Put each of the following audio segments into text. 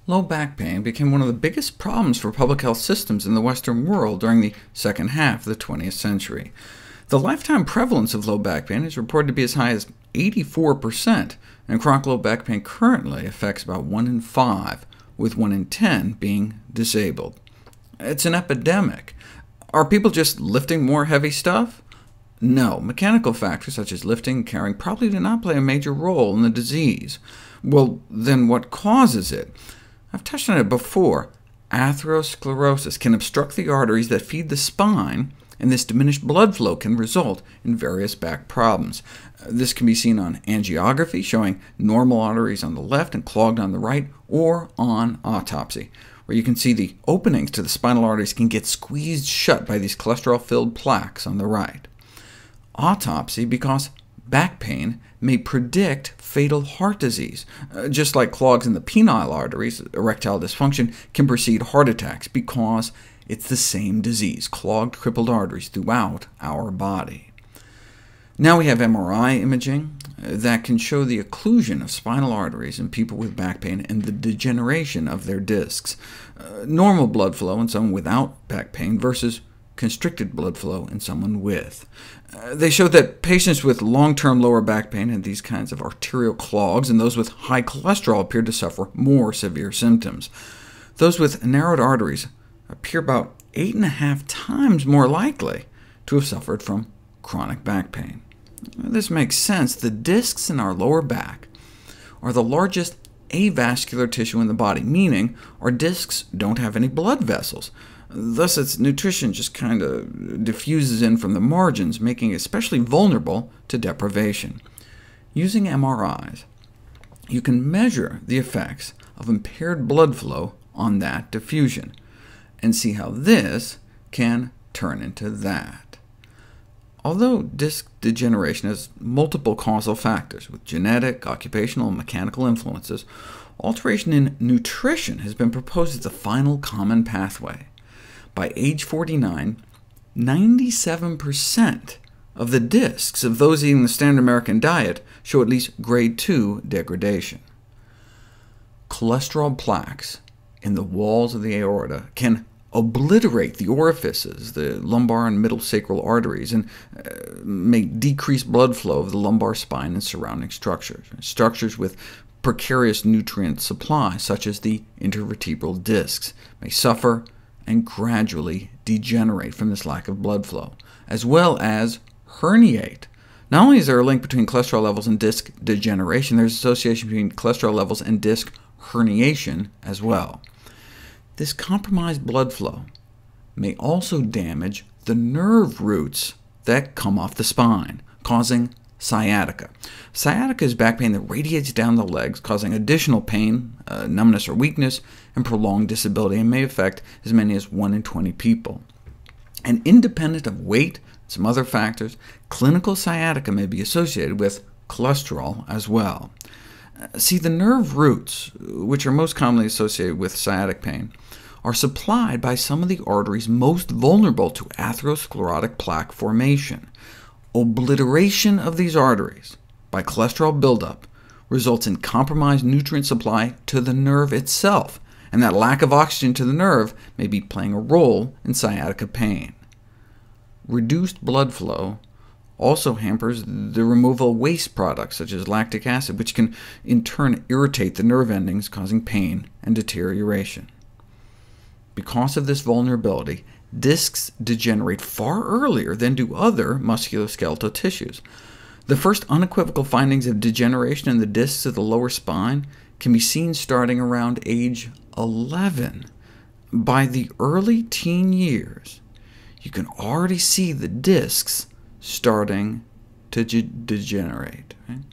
Low back pain became one of the biggest problems for public health systems in the Western world during the second half of the 20th century. The lifetime prevalence of low back pain is reported to be as high as 84%, and chronic low back pain currently affects about 1 in 5, with 1 in 10 being disabled. It's an epidemic. Are people just lifting more heavy stuff? No, mechanical factors such as lifting and carrying probably do not play a major role in the disease. Well, then what causes it? I've touched on it before. Atherosclerosis can obstruct the arteries that feed the spine, and this diminished blood flow can result in various back problems. This can be seen on angiography, showing normal arteries on the left and clogged on the right, or on autopsy, where you can see the openings to the spinal arteries can get squeezed shut by these cholesterol-filled plaques on the right. Autopsy, because back pain may predict fatal heart disease. Just like clogs in the penile arteries, erectile dysfunction can precede heart attacks, because it's the same disease, clogged, crippled arteries throughout our body. Now we have MRI imaging that can show the occlusion of spinal arteries in people with back pain and the degeneration of their discs. Normal blood flow in someone without back pain versus constricted blood flow in someone with. They showed that patients with long-term lower back pain had these kinds of arterial clogs, and those with high cholesterol appeared to suffer more severe symptoms. Those with narrowed arteries appear about 8.5 times more likely to have suffered from chronic back pain. This makes sense. The discs in our lower back are the largest avascular tissue in the body, meaning our discs don't have any blood vessels. Thus, its nutrition just kind of diffuses in from the margins, making it especially vulnerable to deprivation. Using MRIs, you can measure the effects of impaired blood flow on that diffusion, and see how this can turn into that. Although disc degeneration has multiple causal factors, with genetic, occupational, and mechanical influences, alteration in nutrition has been proposed as the final common pathway. By age 49, 97% of the discs of those eating the standard American diet show at least grade 2 degradation. Cholesterol plaques in the walls of the aorta can obliterate the orifices, the lumbar and middle sacral arteries, and make decreased blood flow of the lumbar spine and surrounding structures. Structures with precarious nutrient supply, such as the intervertebral discs, may suffer and gradually degenerate from this lack of blood flow, as well as herniate. Not only is there a link between cholesterol levels and disc degeneration, there's an association between cholesterol levels and disc herniation as well. This compromised blood flow may also damage the nerve roots that come off the spine, causing sciatica. Sciatica is back pain that radiates down the legs, causing additional pain, numbness or weakness, and prolonged disability, and may affect as many as 1 in 20 people. And independent of weight and some other factors, clinical sciatica may be associated with cholesterol as well. See, the nerve roots, which are most commonly associated with sciatic pain, are supplied by some of the arteries most vulnerable to atherosclerotic plaque formation. Obliteration of these arteries by cholesterol buildup results in compromised nutrient supply to the nerve itself, and that lack of oxygen to the nerve may be playing a role in sciatica pain. Reduced blood flow also hampers the removal of waste products, such as lactic acid, which can in turn irritate the nerve endings, causing pain and deterioration. Because of this vulnerability, discs degenerate far earlier than do other musculoskeletal tissues. The first unequivocal findings of degeneration in the discs of the lower spine can be seen starting around age 11. By the early teen years, you can already see the discs starting to degenerate. Right?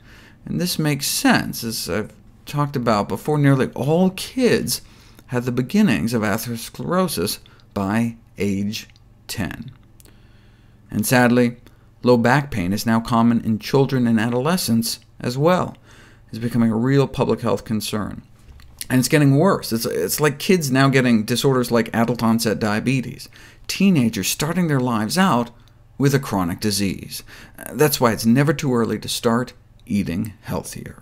And this makes sense. As I've talked about before, nearly all kids had the beginnings of atherosclerosis by age 10. And sadly, low back pain is now common in children and adolescents as well. It's becoming a real public health concern. And it's getting worse. It's like kids now getting disorders like adult-onset diabetes, teenagers starting their lives out with a chronic disease. That's why it's never too early to start eating healthier.